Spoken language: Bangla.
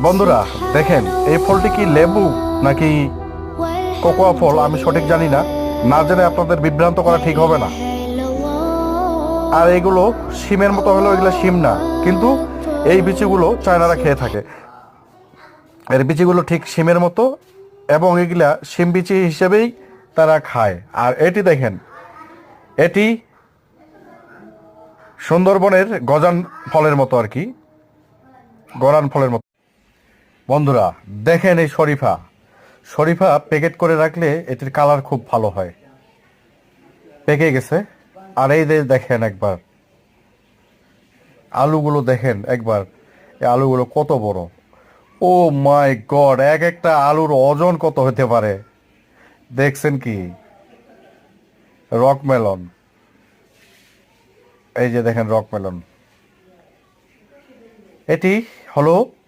বন্ধুরা দেখেন, এই ফলটি কি লেবু নাকি কোকোয়া ফল আমি সঠিক জানি না। না জেনে আপনাদের বিভ্রান্ত করা ঠিক হবে না। আর এগুলো শিমের মতো হলেও এগুলো শিম না, কিন্তু এই বিচিগুলো চায়নারা খেয়ে থাকে। এর বিচিগুলো ঠিক শিমের মতো এবং এগুলা শিম বিচি হিসেবেই তারা খায়। আর এটি দেখেন, এটি সুন্দরবনের গজান ফলের মতো আর কি, গরান ফলের মতো। বন্ধুরা দেখেন, এই শরীফা শরীফা প্যাকেট করে রাখলে এটির কালার খুব ভালো হয়, পেকে গেছে। আর এই যে দেখেন একবার আলুগুলো, দেখেন একবার এই আলুগুলো কত বড়। ও মাই গড, এক একটা আলুর ওজন কত হতে পারে দেখছেন কি? রক মেলন, এই যে দেখেন রক মেলন, এটি হলো